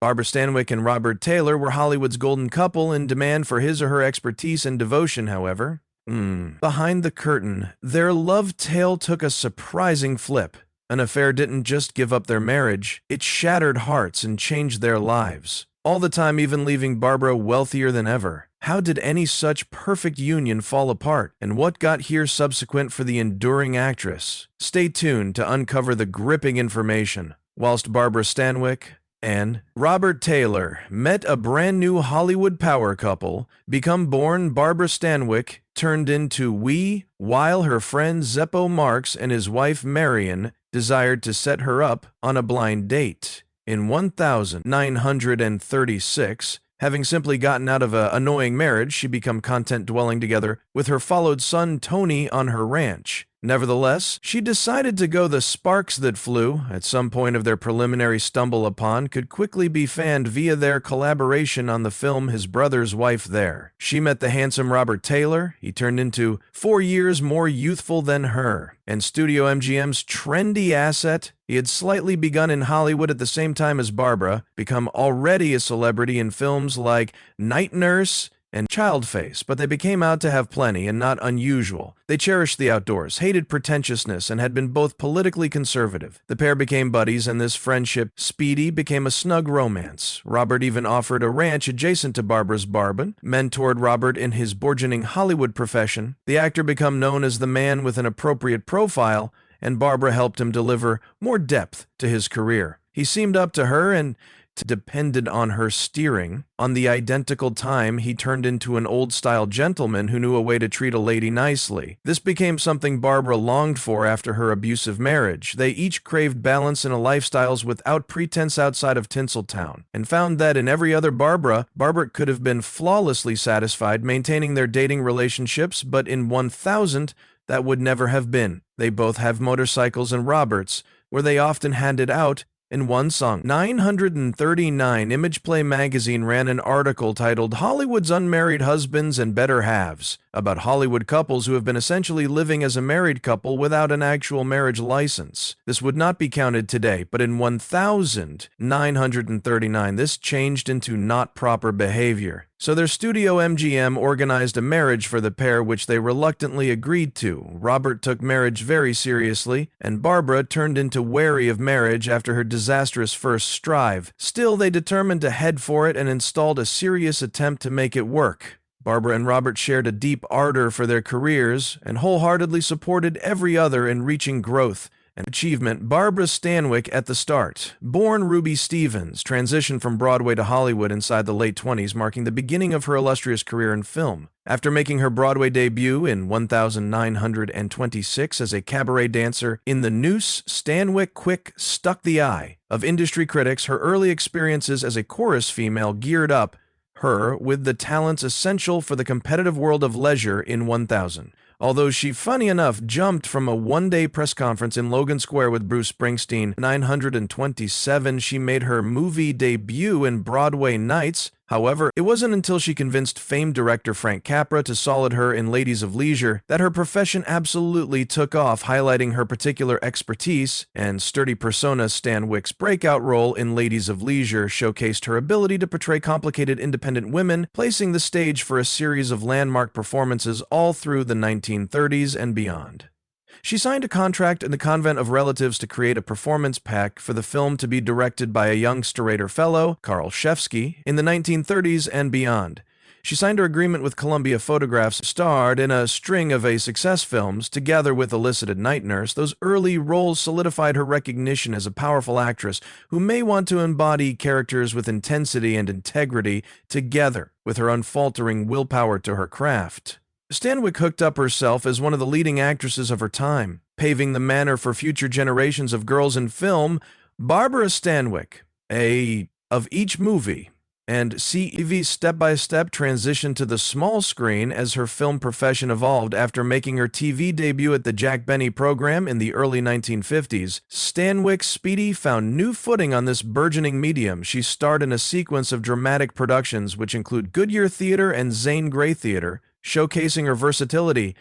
Barbara Stanwyck and Robert Taylor were Hollywood's golden couple in demand for his or her expertise and devotion, however. Behind the curtain, their love tale took a surprising flip. An affair didn't just give up their marriage, it shattered hearts and changed their lives. All the time even leaving Barbara wealthier than ever. How did any such perfect union fall apart, and what got here subsequent for the enduring actress? Stay tuned to uncover the gripping information. Whilst Barbara Stanwyck and Robert Taylor met a brand new Hollywood power couple, become born Barbara Stanwyck turned into we, while her friend Zeppo Marx and his wife Marion desired to set her up on a blind date. In 1936, having simply gotten out of an annoying marriage, she became content dwelling together with her followed son Tony on her ranch. Nevertheless, she decided to go the sparks that flew, at some point of their preliminary stumble upon, could quickly be fanned via their collaboration on the film His Brother's Wife There. She met the handsome Robert Taylor. He turned into 4 years more youthful than her. And Studio MGM's trendy asset, he had slightly begun in Hollywood at the same time as Barbara, become already a celebrity in films like Night Nurse and Childface, but they became out to have plenty and not unusual. They cherished the outdoors, hated pretentiousness, and had been both politically conservative. The pair became buddies, and this friendship, speedy, became a snug romance. Robert even offered a ranch adjacent to Barbara's barben, mentored Robert in his burgeoning Hollywood profession. The actor became known as the man with an appropriate profile, and Barbara helped him deliver more depth to his career. He seemed up to her and depended on her steering. On the identical time, he turned into an old-style gentleman who knew a way to treat a lady nicely. This became something Barbara longed for after her abusive marriage. They each craved balance in a lifestyles without pretense outside of Tinseltown, and found that in every other Barbara could have been flawlessly satisfied maintaining their dating relationships, but in 1000, that would never have been. They both have motorcycles and Roberts, where they often handed out in one song. 939 Image Play magazine ran an article titled Hollywood's Unmarried Husbands and Better Halves, about Hollywood couples who have been essentially living as a married couple without an actual marriage license. This would not be counted today, but in 1939 this changed into not proper behavior. So their studio MGM organized a marriage for the pair, which they reluctantly agreed to. Robert took marriage very seriously, and Barbara turned into wary of marriage after her disastrous first strive. Still, they determined to head for it and installed a serious attempt to make it work. Barbara and Robert shared a deep ardor for their careers and wholeheartedly supported every other in reaching growth and achievement. Barbara Stanwyck at the start, born Ruby Stevens, transitioned from Broadway to Hollywood inside the late 20s, marking the beginning of her illustrious career in film. After making her Broadway debut in 1926 as a cabaret dancer in The Noose, Stanwyck quick struck the eye of industry critics. Her early experiences as a chorus female geared up her with the talents essential for the competitive world of leisure in 1000. Although she, funny enough, jumped from a one-day press conference in Logan Square with Bruce Springsteen, 927, she made her movie debut in Broadway Nights. However, it wasn't until she convinced famed director Frank Capra to solid her in Ladies of Leisure that her profession absolutely took off, highlighting her particular expertise and sturdy persona. Stanwyck's breakout role in Ladies of Leisure showcased her ability to portray complicated independent women, placing the stage for a series of landmark performances all through the 1930s and beyond. She signed a contract in the Convent of Relatives to create a performance pack for the film to be directed by a young Storater Fellow, Karl Shefsky, in the 1930s and beyond. She signed her agreement with Columbia Photographs, starred in a string of success films, together with Elicited Night Nurse. Those early roles solidified her recognition as a powerful actress who may want to embody characters with intensity and integrity together with her unfaltering willpower to her craft. Stanwyck hooked up herself as one of the leading actresses of her time, paving the manner for future generations of girls in film. Barbara Stanwyck, of each movie, and CEV's step-by-step transition to the small screen as her film profession evolved. After making her TV debut at the Jack Benny program in the early 1950s, Stanwyck Speedy found new footing on this burgeoning medium. She starred in a sequence of dramatic productions which include Goodyear Theater and Zane Grey Theater, showcasing her versatility.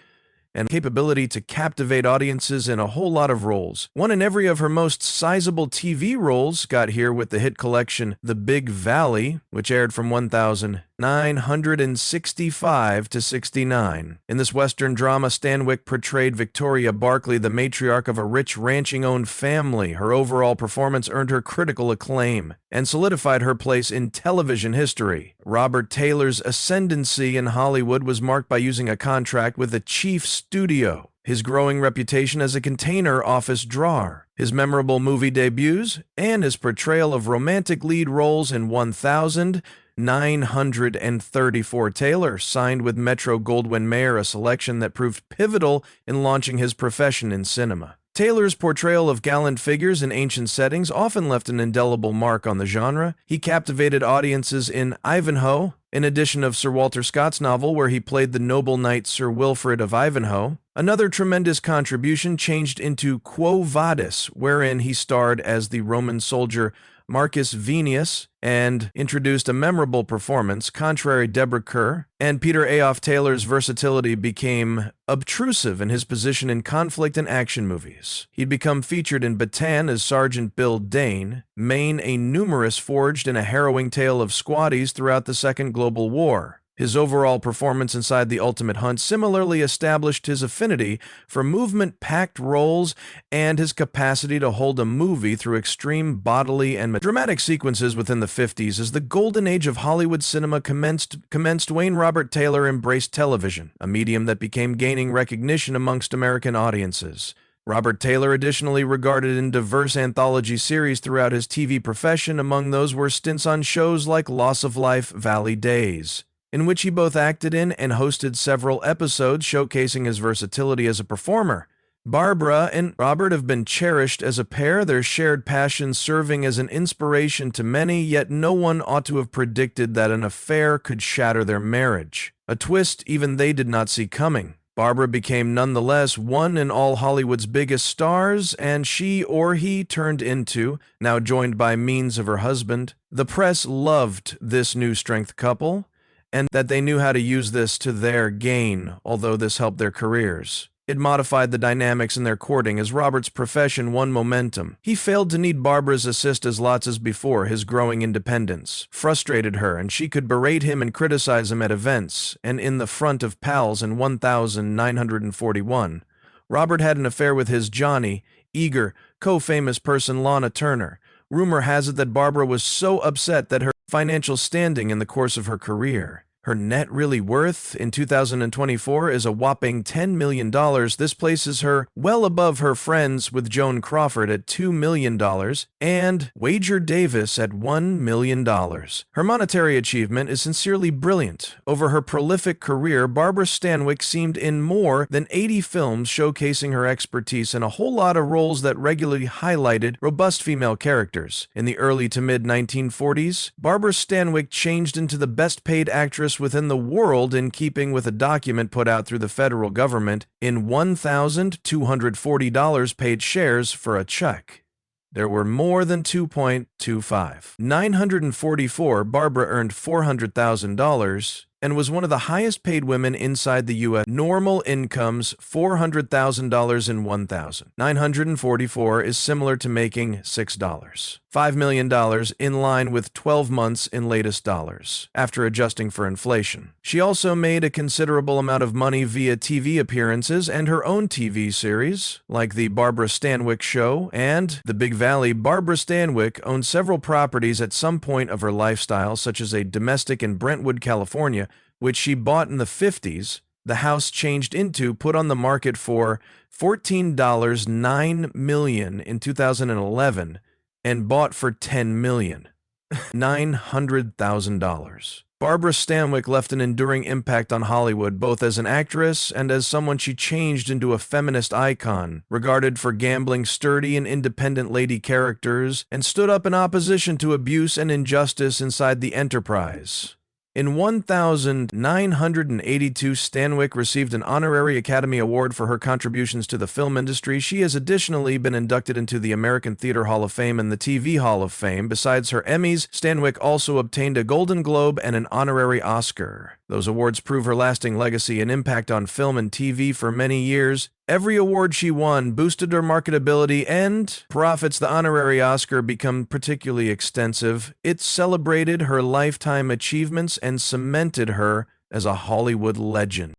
and capability to captivate audiences in a whole lot of roles. One in every of her most sizable TV roles got here with the hit collection The Big Valley, which aired from 1965 to 69. In this Western drama, Stanwyck portrayed Victoria Barkley, the matriarch of a rich ranching-owned family. Her overall performance earned her critical acclaim and solidified her place in television history. Robert Taylor's ascendancy in Hollywood was marked by using a contract with the Chief Studio, his growing reputation as a container office drawer, his memorable movie debuts, and his portrayal of romantic lead roles in 1934. Taylor signed with Metro-Goldwyn-Mayer, a selection that proved pivotal in launching his profession in cinema. Taylor's portrayal of gallant figures in ancient settings often left an indelible mark on the genre. He captivated audiences in Ivanhoe, an edition of Sir Walter Scott's novel where he played the noble knight Sir Wilfrid of Ivanhoe. Another tremendous contribution changed into Quo Vadis, wherein he starred as the Roman soldier Marcus Venius, and introduced a memorable performance. Contrary Deborah Kerr and Peter Aoff, Taylor's versatility became obtrusive in his position in conflict and action movies. He'd become featured in Bataan as Sergeant Bill Dane, Maine a numerous forged in a harrowing tale of squaddies throughout the Second Global War. His overall performance inside The Ultimate Hunt similarly established his affinity for movement-packed roles and his capacity to hold a movie through extreme bodily and dramatic sequences within the 50s. As the golden age of Hollywood cinema commenced, Wayne Robert Taylor embraced television, a medium that began gaining recognition amongst American audiences. Robert Taylor additionally regarded in diverse anthology series throughout his TV profession. Among those were stints on shows like Loss of Life, Valley Days, in which he both acted in and hosted several episodes showcasing his versatility as a performer. Barbara and Robert have been cherished as a pair, their shared passion serving as an inspiration to many, yet no one ought to have predicted that an affair could shatter their marriage. A twist even they did not see coming. Barbara became nonetheless one in all Hollywood's biggest stars, and she or he turned into, now joined by means of her husband. The press loved this new strength couple, and that they knew how to use this to their gain, although this helped their careers. It modified the dynamics in their courting as Robert's profession won momentum. He failed to need Barbara's assist as lots as before. His growing independence frustrated her, and she could berate him and criticize him at events and in the front of pals in 1941. Robert had an affair with his Johnny, eager, co-famous person Lana Turner. Rumor has it that Barbara was so upset that her financial standing in the course of her career. Her net really worth in 2024 is a whopping $10 million. This places her well above her friends with Joan Crawford at $2 million and Wager Davis at $1 million. Her monetary achievement is sincerely brilliant. Over her prolific career, Barbara Stanwyck seemed in more than 80 films showcasing her expertise in a whole lot of roles that regularly highlighted robust female characters. In the early to mid-1940s, Barbara Stanwyck changed into the best-paid actress within the world, in keeping with a document put out through the federal government. In $1,240 paid shares for a check. There were more than 2.25. 944, Barbara earned $400,000 and was one of the highest paid women inside the U.S. Normal incomes, $400,000 in 1,944 is similar to making $6. $5 million in line with 12 months in latest dollars, after adjusting for inflation. She also made a considerable amount of money via TV appearances and her own TV series, like The Barbara Stanwyck Show and The Big Valley. Barbara Stanwyck owned several properties at some point of her lifestyle, such as a domestic in Brentwood, California, which she bought in the 50s. The house changed into, put on the market for $14.9 million in 2011, and bought for $10,900,000. Barbara Stanwyck left an enduring impact on Hollywood, both as an actress and as someone she changed into a feminist icon, regarded for gambling sturdy and independent lady characters, and stood up in opposition to abuse and injustice inside the enterprise. In 1982, Stanwyck received an honorary Academy Award for her contributions to the film industry. She has additionally been inducted into the American Theater Hall of Fame and the TV Hall of Fame. Besides her Emmys, Stanwyck also obtained a Golden Globe and an honorary Oscar. Those awards prove her lasting legacy and impact on film and TV for many years. Every award she won boosted her marketability and profits. The honorary Oscar become particularly extensive. It celebrated her lifetime achievements and cemented her as a Hollywood legend.